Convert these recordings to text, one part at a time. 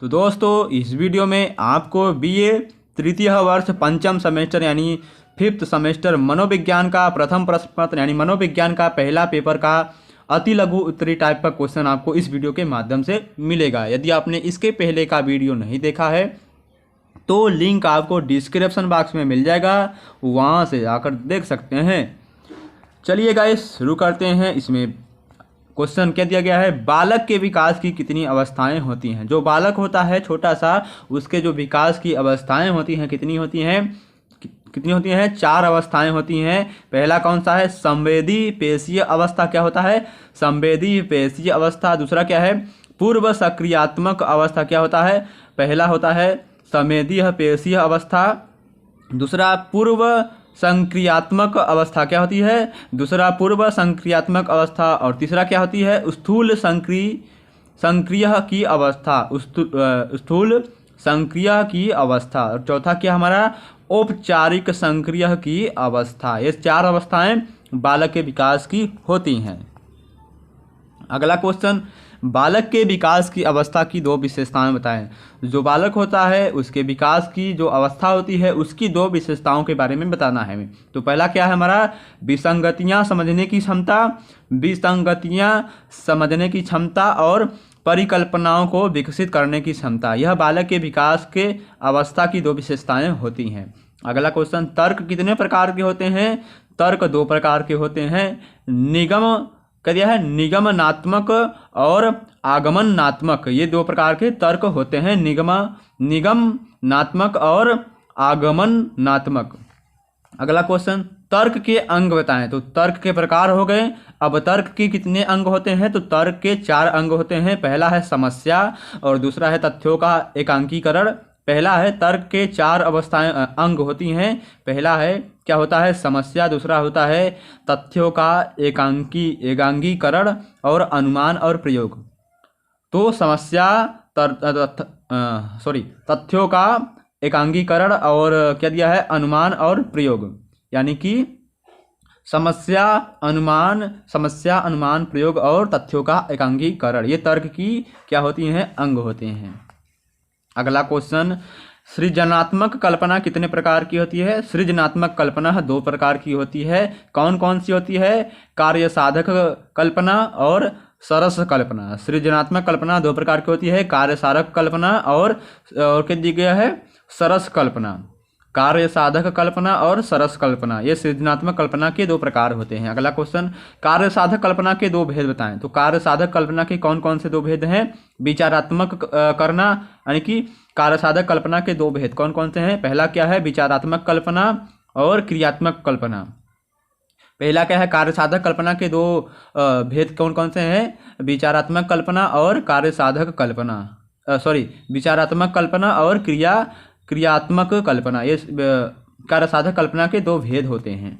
तो दोस्तों इस वीडियो में आपको बीए तृतीय वर्ष पंचम सेमेस्टर यानी फिफ्थ सेमेस्टर मनोविज्ञान का प्रथम प्रश्न पत्र यानी मनोविज्ञान का पहला पेपर का अति लघु उत्तरी टाइप का क्वेश्चन आपको इस वीडियो के माध्यम से मिलेगा। यदि आपने इसके पहले का वीडियो नहीं देखा है तो लिंक आपको डिस्क्रिप्शन बॉक्स में मिल जाएगा, वहाँ से आकर देख सकते हैं। चलिए गाइस शुरू करते हैं। इसमें क्वेश्चन क्या दिया गया है, बालक के विकास की कितनी अवस्थाएं होती हैं। जो बालक होता है छोटा सा, उसके जो विकास की अवस्थाएं होती हैं कितनी होती हैं 4 अवस्थाएं होती हैं। पहला कौन सा है, संवेदी पेशीय अवस्था। क्या होता है, संवेदी पेशीय अवस्था। दूसरा क्या है, पूर्व सक्रियात्मक अवस्था। क्या होता है, पहला होता है संवेदीय पेशीय अवस्था, दूसरा पूर्व संक्रियात्मक अवस्था। क्या होती है, दूसरा पूर्व संक्रियात्मक अवस्था, और तीसरा क्या होती है, स्थूल संक्रिय की अवस्था, स्थूल संक्रिय की अवस्था, और चौथा क्या हमारा, औपचारिक संक्रिय की अवस्था। ये 4 अवस्थाएं बालक के विकास की होती हैं। अगला क्वेश्चन, बालक के विकास की अवस्था की 2 विशेषताएं बताएं। जो बालक होता है उसके विकास की जो अवस्था होती है उसकी 2 विशेषताओं के बारे में बताना है हमें। तो पहला क्या है हमारा, विसंगतियां समझने की क्षमता, विसंगतियां समझने की क्षमता और परिकल्पनाओं को विकसित करने की क्षमता। यह बालक के विकास के अवस्था की 2 विशेषताएं होती हैं। अगला क्वेश्चन, तर्क कितने प्रकार के होते हैं। तर्क 2 प्रकार के होते हैं। निगमनात्मक और आगमनात्मक, ये 2 प्रकार के तर्क होते हैं, निगमनात्मक और आगमनात्मक। अगला क्वेश्चन, तर्क के अंग बताएं। तो तर्क के प्रकार हो गए। अब तर्क के कितने अंग होते हैं, तो तर्क के 4 अंग होते हैं। पहला है समस्या और दूसरा है तथ्यों का एकांकीकरण। पहला है तर्क के 4 अवस्थाएं अंग होती हैं। पहला है क्या होता है, समस्या, दूसरा होता है तथ्यों का एकांकीकरण और अनुमान और प्रयोग। तो समस्या तथ्यों का एकांकीकरण और क्या दिया है, अनुमान और प्रयोग, यानी कि समस्या अनुमान प्रयोग और तथ्यों का एकांकीकरण, ये तर्क की क्या होती हैं, अंग होते हैं। अगला क्वेश्चन, सृजनात्मक कल्पना कितने प्रकार की होती है। सृजनात्मक कल्पना 2 प्रकार की होती है। कौन कौन सी होती है, कार्य साधक कल्पना और सरस कल्पना। सृजनात्मक कल्पना 2 प्रकार की होती है, कार्य साधक कल्पना और क्या दिया गया है, सरस कल्पना। कार्य साधक कल्पना और सरस कल्पना, ये सृजनात्मक कल्पना के 2 प्रकार होते हैं। अगला क्वेश्चन, कार्य साधक कल्पना के 2 भेद बताएं। तो कार्य साधक कल्पना के कौन कौन से 2 भेद हैं, विचारात्मक करना, यानी कि कार्य साधक कल्पना के 2 भेद कौन कौन से हैं। पहला क्या है, विचारात्मक कल्पना और क्रियात्मक कल्पना। पहला क्या है, कार्य साधक कल्पना के 2 भेद कौन कौन से हैं, विचारात्मक कल्पना और कार्य साधक कल्पना, विचारात्मक कल्पना और क्रियात्मक कल्पना, ये कार्य साधक कल्पना के 2 भेद होते हैं।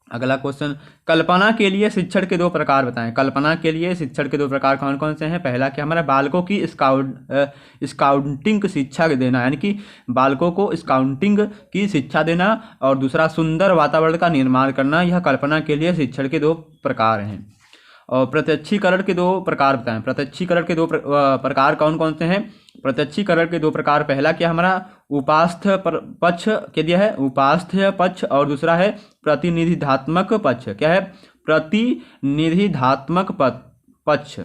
अगला क्वेश्चन, कल्पना के लिए शिक्षण के 2 प्रकार बताएं। कल्पना के लिए शिक्षण के 2 प्रकार कौन कौन से हैं। पहला क्या हमारा, बालकों की स्काउटिंग शिक्षा देना, यानी कि बालकों को स्काउटिंग की शिक्षा देना, और दूसरा सुंदर वातावरण का निर्माण करना। यह कल्पना के लिए शिक्षण के 2 प्रकार हैं। और प्रत्यक्षीकरण के 2 प्रकार बताएं। प्रत्यक्षीकरण के 2 प्रकार कौन कौन से हैं। प्रत्यक्षीकरण के 2 प्रकार, पहला क्या हमारा, उपास्थ्य पक्ष क्या दिया है, उपास्थ्य पक्ष, और दूसरा है प्रतिनिधिधात्मक पक्ष। क्या है, प्रतिनिधिधात्मक पक्ष।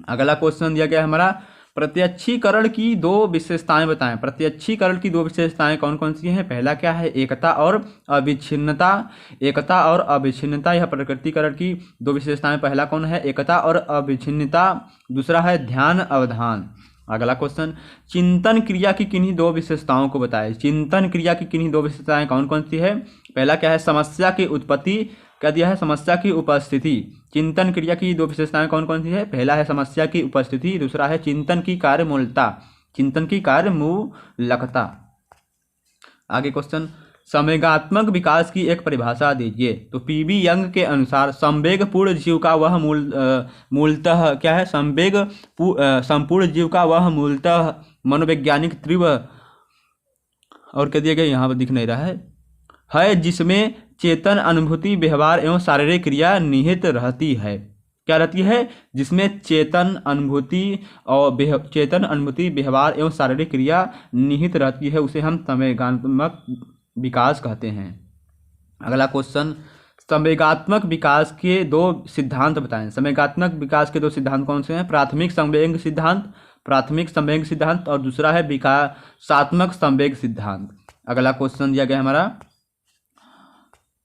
अगला क्वेश्चन दिया गया हमारा, प्रत्यक्षीकरण की 2 विशेषताएं बताएं। प्रत्यक्षीकरण की 2 विशेषताएं कौन कौन सी हैं। पहला क्या है, एकता और अविच्छिन्नता। एकता और अविच्छिन्नता, यह प्रत्यक्षीकरण की 2 विशेषताएं। पहला कौन है, एकता और अविच्छिन्नता, दूसरा है ध्यान अवधान। अगला क्वेश्चन, चिंतन क्रिया की किन्हीं 2 विशेषताओं को बताएं। चिंतन क्रिया की किन्हीं 2 विशेषताएं कौन कौन सी है। पहला क्या है, समस्या की उत्पत्ति, क्या दिया है, समस्या की उपस्थिति। चिंतन क्रिया की 2 विशेषताएं कौन कौन सी है। पहला है समस्या की उपस्थिति, दूसरा है चिंतन की कार्यमूलता, चिंतन की कार्यमूलकता। आगे क्वेश्चन, संवेगात्मक विकास की एक परिभाषा दीजिए। तो पीबी यंग के अनुसार संवेगपूर्ण जीव का वह मूलतः क्या है, संपूर्ण जीव का वह मूलतः मनोवैज्ञानिक तीव्र, और क्या दिया गया यहाँ पर दिख नहीं रहा है जिसमें चेतन अनुभूति व्यवहार एवं शारीरिक क्रिया निहित रहती है। क्या रहती है, जिसमें चेतन अनुभूति व्यवहार एवं शारीरिक क्रिया निहित रहती है, उसे हम संवेगात्मक विकास कहते हैं। अगला क्वेश्चन, संवेगात्मक विकास के दो सिद्धांत बताएं। संवेगात्मक विकास के दो सिद्धांत कौन से हैं? प्राथमिक संवेग सिद्धांत और दूसरा है विकासात्मक संवेग सिद्धांत। अगला क्वेश्चन दिया गया हमारा,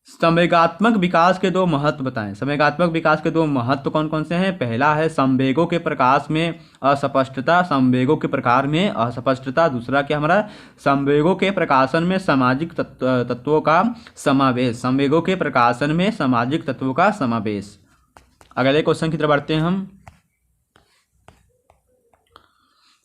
संवेगात्मक विकास के दो महत्व बताएं। संवेगात्मक विकास के दो महत्व कौन कौन से हैं? पहला है संवेगों के प्रकाश में असस्पष्टता, संवेगों के प्रकार में अस्पष्टता। दूसरा क्या हमारा, संवेगों के प्रकाशन में सामाजिक तत्वों का समावेश, संवेगों के प्रकाशन में सामाजिक तत्वों का समावेश। अगले क्वेश्चन की तरफ बढ़ते हैं हम।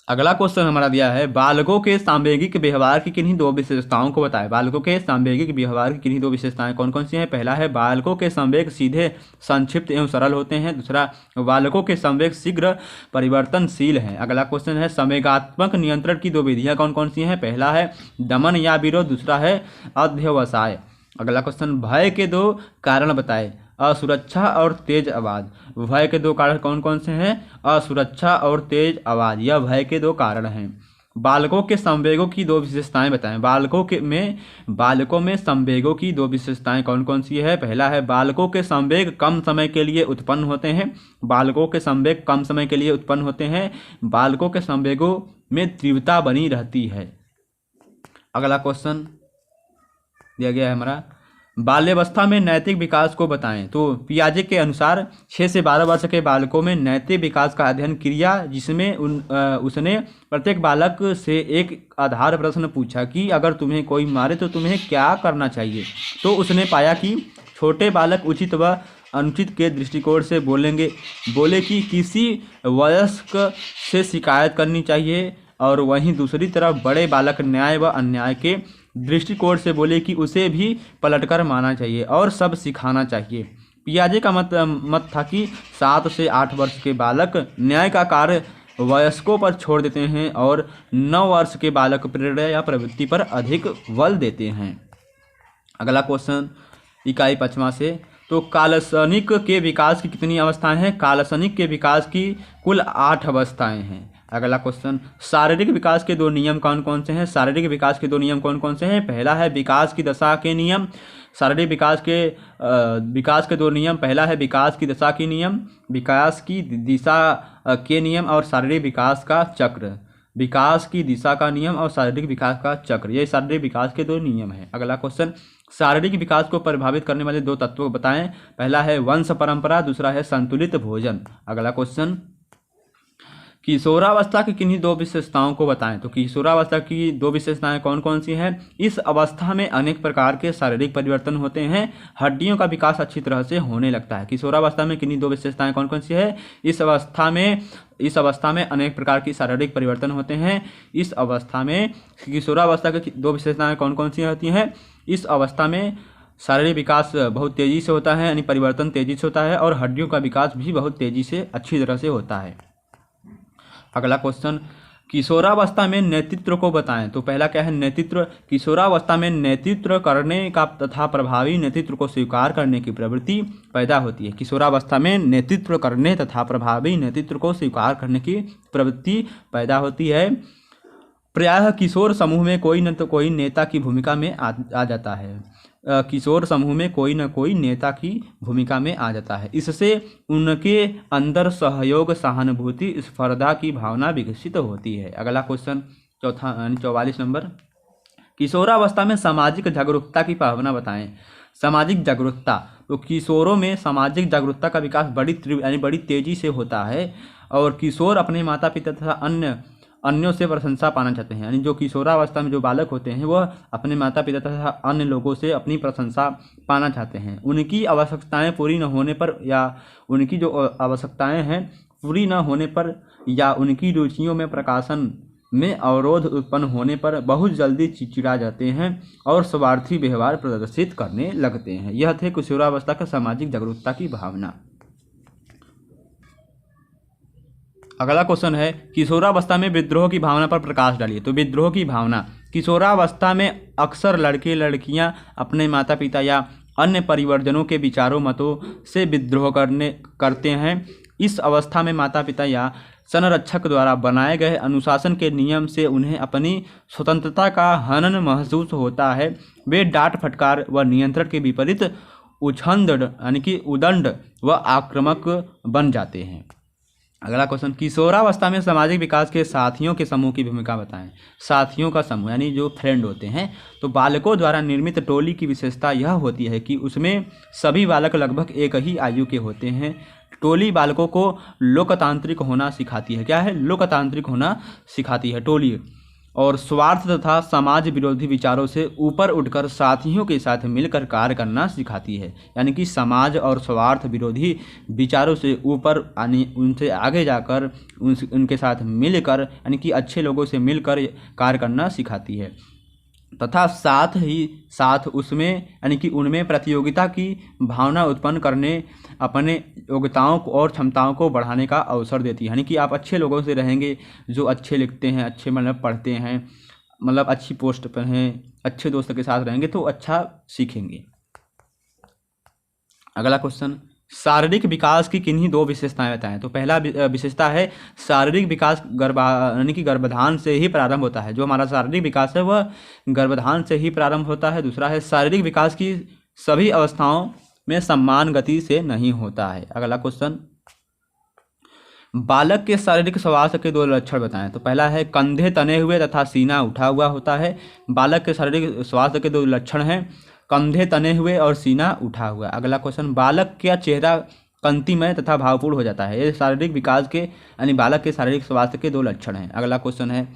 अगला क्वेश्चन हमारा दिया है, बालकों के सांवेगिक व्यवहार की किन्हीं दो विशेषताओं को बताएं। बालकों के सांवेगिक व्यवहार की किन्हीं दो विशेषताएं कौन कौन सी हैं? पहला है बालकों के संवेग सीधे, संक्षिप्त एवं सरल होते हैं। दूसरा, बालकों के संवेग शीघ्र परिवर्तनशील हैं। अगला क्वेश्चन है, संवेगात्मक नियंत्रण की दो विधियां कौन कौन सी हैं? पहला है दमन या विरोध, दूसरा है अध्यवसाय। अगला क्वेश्चन, भय के दो कारण बताएं। असुरक्षा और तेज आवाज। भय के दो कारण कौन कौन से हैं? असुरक्षा और तेज आवाज, यह भय के दो कारण हैं। बालकों के संवेगों की दो विशेषताएं बताएं। बालकों में संवेगों की दो विशेषताएं कौन कौन सी है? पहला है बालकों के संवेग कम समय के लिए उत्पन्न होते हैं। बालकों के संवेग कम समय के लिए उत्पन्न होते हैं। बालकों के संवेगों में तीव्रता बनी रहती है। अगला क्वेश्चन दिया गया है हमारा, बाल्यावस्था में नैतिक विकास को बताएं। तो पियाजे के अनुसार 6 से 12 वर्ष के बालकों में नैतिक विकास का अध्ययन किया, जिसमें उसने प्रत्येक बालक से एक आधार प्रश्न पूछा कि अगर तुम्हें कोई मारे तो तुम्हें क्या करना चाहिए। तो उसने पाया कि छोटे बालक उचित व अनुचित के दृष्टिकोण से बोले कि किसी वयस्क से शिकायत करनी चाहिए, और वहीं दूसरी तरफ बड़े बालक न्याय व अन्याय के दृष्टिकोण से बोले कि उसे भी पलटकर मारना चाहिए और सब सिखाना चाहिए। पियाजे का मत था कि 7 से 8 वर्ष के बालक न्याय का कार्य वयस्कों पर छोड़ देते हैं और 9 वर्ष के बालक प्रेरणा या प्रवृत्ति पर अधिक बल देते हैं। अगला क्वेश्चन इकाई 5वां से, तो कालसनिक के विकास की कितनी अवस्थाएं हैं? कालसनिक के विकास की कुल 8 अवस्थाएं हैं। अगला क्वेश्चन, शारीरिक विकास के दो नियम कौन कौन से हैं? शारीरिक विकास के दो नियम कौन कौन से हैं? पहला है विकास की दशा के नियम। शारीरिक विकास के दो नियम, पहला है विकास की दशा के नियम, विकास की दिशा के नियम और शारीरिक विकास का चक्र। विकास की दिशा का नियम और शारीरिक विकास का चक्र, ये शारीरिक विकास के दो नियम हैं। अगला क्वेश्चन, शारीरिक विकास को प्रभावित करने वाले दो तत्व बताएं। पहला है वंश परंपरा, दूसरा है संतुलित भोजन। अगला क्वेश्चन, किशोरावस्था की किन्हीं दो विशेषताओं को बताएं। तो किशोरावस्था की दो विशेषताएं कौन कौन सी हैं? इस अवस्था में अनेक प्रकार के शारीरिक परिवर्तन होते हैं, हड्डियों का विकास अच्छी तरह से होने लगता है। किशोरावस्था में किन्हीं दो विशेषताएं कौन कौन सी है? इस अवस्था में अनेक प्रकार की शारीरिक परिवर्तन होते हैं। इस अवस्था में किशोरावस्था की दो विशेषताएं कौन कौन सी होती हैं? इस अवस्था में शारीरिक विकास बहुत तेजी से होता है, यानी परिवर्तन तेजी से होता है, और हड्डियों का विकास भी बहुत तेजी से अच्छी तरह से होता है। अगला क्वेश्चन, किशोरावस्था में नेतृत्व को बताएं। तो पहला क्या है? नेतृत्व। किशोरावस्था में नेतृत्व करने का तथा प्रभावी नेतृत्व को स्वीकार करने की प्रवृत्ति पैदा होती है। किशोरावस्था में नेतृत्व करने तथा प्रभावी नेतृत्व को स्वीकार करने की प्रवृत्ति पैदा होती है। प्रायः किशोर समूह में कोई न कोई नेता की भूमिका में आ जाता है। किशोर समूह में कोई न कोई नेता की भूमिका में आ जाता है। इससे उनके अंदर सहयोग, सहानुभूति, स्पर्धा की भावना विकसित होती है। अगला क्वेश्चन 44 नंबर, किशोरावस्था में सामाजिक जागरूकता की भावना बताएं। सामाजिक जागरूकता, तो किशोरों में सामाजिक जागरूकता का विकास बड़ी तेजी से होता है, और किशोर अपने माता पिता तथा अन्यों से प्रशंसा पाना चाहते हैं। यानी जो किशोरावस्था में जो बालक होते हैं वह अपने माता पिता तथा अन्य लोगों से अपनी प्रशंसा पाना चाहते हैं। उनकी आवश्यकताएं पूरी न होने पर, या उनकी जो आवश्यकताएं हैं पूरी न होने पर, या उनकी रुचियों में प्रकाशन में अवरोध उत्पन्न होने पर बहुत जल्दी चिड़चिड़ा जाते हैं और स्वार्थी व्यवहार प्रदर्शित करने लगते हैं। यह थे किशोरावस्था का सामाजिक जागरूकता की भावना। अगला क्वेश्चन है, किशोरावस्था में विद्रोह की भावना पर प्रकाश डालिए। तो विद्रोह की भावना, किशोरावस्था में अक्सर लड़के लड़कियां अपने माता पिता या अन्य परिवर्जनों के विचारों मतों से विद्रोह करते हैं। इस अवस्था में माता पिता या संरक्षक द्वारा बनाए गए अनुशासन के नियम से उन्हें अपनी स्वतंत्रता का हनन महसूस होता है। वे डांट फटकार व नियंत्रण के विपरीत उछंद यानी कि उदंड व आक्रामक बन जाते हैं। अगला क्वेश्चन, किशोरावस्था में सामाजिक विकास के साथियों के समूह की भूमिका बताएं। साथियों का समूह यानी जो फ्रेंड होते हैं। तो बालकों द्वारा निर्मित टोली की विशेषता यह होती है कि उसमें सभी बालक लगभग एक ही आयु के होते हैं। टोली बालकों को लोकतांत्रिक होना सिखाती है। क्या है? लोकतांत्रिक होना सिखाती है टोली। और स्वार्थ तथा समाज विरोधी विचारों से ऊपर उठकर साथियों के साथ मिलकर कार्य करना सिखाती है। यानी कि समाज और स्वार्थ विरोधी विचारों से ऊपर यानी उनसे आगे जाकर उनके साथ मिलकर यानी कि अच्छे लोगों से मिलकर कार्य करना सिखाती है। तथा साथ ही साथ उसमें यानी कि उनमें प्रतियोगिता की भावना उत्पन्न करने, अपने योग्यताओं और क्षमताओं को बढ़ाने का अवसर देती है। यानी कि आप अच्छे लोगों से रहेंगे जो अच्छे लिखते हैं, अच्छे मतलब पढ़ते हैं, मतलब अच्छी पोस्ट पर हैं, अच्छे दोस्तों के साथ रहेंगे तो अच्छा सीखेंगे। अगला क्वेश्चन, शारीरिक विकास की किन्हीं दो विशेषताएं बताएं। तो पहला विशेषता है शारीरिक विकास यानी कि गर्भाधान से ही प्रारंभ होता है। जो हमारा शारीरिक विकास है वह गर्भाधान से ही प्रारंभ होता है। दूसरा है शारीरिक विकास की सभी अवस्थाओं में समान गति से नहीं होता है। अगला क्वेश्चन, बालक के शारीरिक स्वास्थ्य के दो लक्षण बताएं। तो पहला है कंधे तने हुए तथा सीना उठा हुआ होता है। बालक के शारीरिक स्वास्थ्य के दो लक्षण हैं कंधे तने हुए और सीना उठा हुआ। अगला क्वेश्चन, बालक का चेहरा कांतिमय तथा भावपूर्ण हो जाता है। ये शारीरिक विकास के यानी बालक के शारीरिक स्वास्थ्य के दो लक्षण हैं। अगला क्वेश्चन है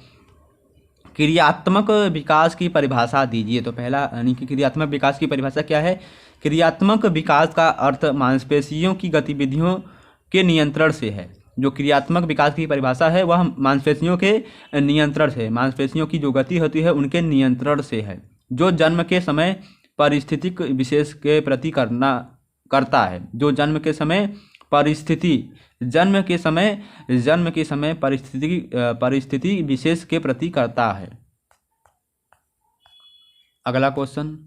क्रियात्मक विकास की परिभाषा दीजिए। तो पहला यानी कि क्रियात्मक विकास की परिभाषा क्या है? क्रियात्मक विकास का अर्थ मांसपेशियों की गतिविधियों के नियंत्रण से है। जो क्रियात्मक विकास की परिभाषा है वह मांसपेशियों के नियंत्रण से, मांसपेशियों की जो गति होती है उनके नियंत्रण से है। जो जन्म के समय परिस्थितिक विशेष के प्रति करता है। जो जन्म के समय परिस्थिति विशेष के प्रति करता है। अगला क्वेश्चन,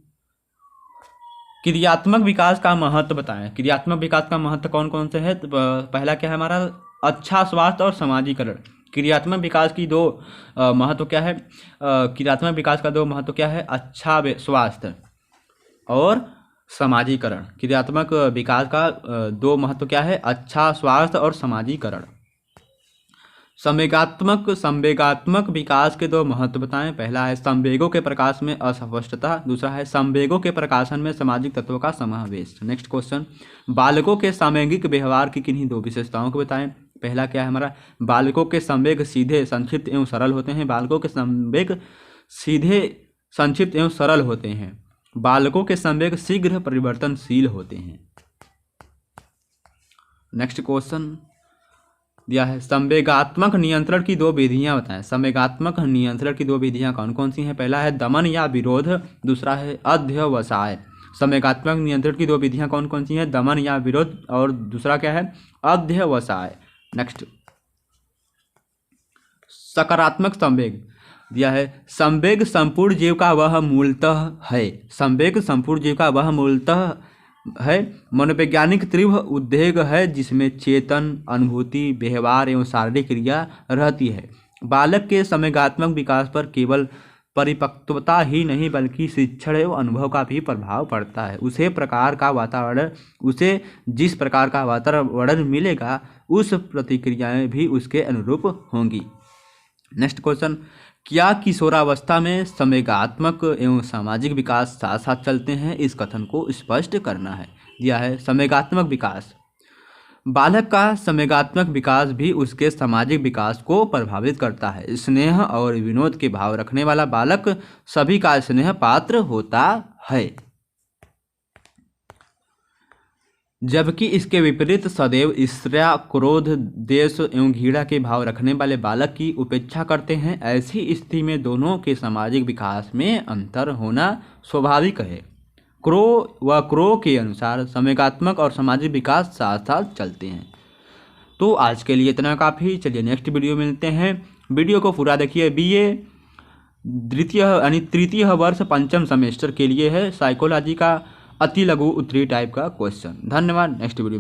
क्रियात्मक विकास का महत्व बताएं। क्रियात्मक विकास का महत्व कौन कौन से है? तो पहला क्या है हमारा अच्छा स्वास्थ्य और समाजीकरण। क्रियात्मक विकास की दो महत्व क्या है? क्रियात्मक विकास का दो महत्व क्या है? अच्छा स्वास्थ्य और समाजीकरण। क्रियात्मक विकास का दो महत्व क्या है? अच्छा स्वास्थ्य और समाजीकरण। संवेगात्मक विकास के दो महत्व बताएं। पहला है संवेगों के प्रकाश में अस्पष्टता। दूसरा है संवेगों के प्रकाशन में सामाजिक तत्वों का समावेश। नेक्स्ट क्वेश्चन, बालकों के सामयिक व्यवहार की किन्हीं दो विशेषताओं को बताएं। पहला क्या है हमारा? बालकों के संवेग सीधे, संक्षिप्त एवं सरल होते हैं। बालकों के संवेग सीधे, संक्षिप्त एवं सरल होते हैं। बालकों के संवेग शीघ्र परिवर्तनशील होते हैं। नेक्स्ट क्वेश्चन दिया है संवेगात्मक नियंत्रण की दो विधियां बताएं। संवेगात्मक नियंत्रण की दो विधियां कौन कौन सी हैं? पहला है दमन या विरोध, दूसरा है अध्यवसाय। संवेगात्मक नियंत्रण की दो विधियां कौन कौन सी हैं? दमन या विरोध और दूसरा क्या है? अध्यवसाय। नेक्स्ट, सकारात्मक संवेग दिया है संवेग संपूर्ण जीव का वह मूलतः है। संवेग संपूर्ण जीव का वह मूलतः है मनोवैज्ञानिक तीव्र उद्वेग है जिसमें चेतन, अनुभूति, व्यवहार एवं शारीरिक क्रिया रहती है। बालक के संवेगात्मक विकास पर केवल परिपक्वता ही नहीं बल्कि शिक्षण एवं अनुभव का भी प्रभाव पड़ता है। उसे जिस प्रकार का वातावरण मिलेगा उस प्रतिक्रियाएं भी उसके अनुरूप होंगी। नेक्स्ट क्वेश्चन, क्या किशोरावस्था में संवेगात्मक एवं सामाजिक विकास साथ साथ चलते हैं? इस कथन को स्पष्ट करना है। दिया है संवेगात्मक विकास, बालक का संवेगात्मक विकास भी उसके सामाजिक विकास को प्रभावित करता है। स्नेह और विनोद के भाव रखने वाला बालक सभी का स्नेह पात्र होता है, जबकि इसके विपरीत सदैव ईर्ष्या, क्रोध, द्वेष एवं घृणा के भाव रखने वाले बालक की उपेक्षा करते हैं। ऐसी स्थिति में दोनों के सामाजिक विकास में अंतर होना स्वाभाविक है। क्रो के अनुसार संवेगात्मक और सामाजिक विकास साथ साथ चलते हैं। तो आज के लिए इतना काफ़ी। चलिए नेक्स्ट वीडियो मिलते हैं। वीडियो को पूरा देखिए। BA तृतीय वर्ष पंचम सेमेस्टर के लिए है। साइकोलॉजी का अति लघु उत्तरीय टाइप का क्वेश्चन। धन्यवाद। Next video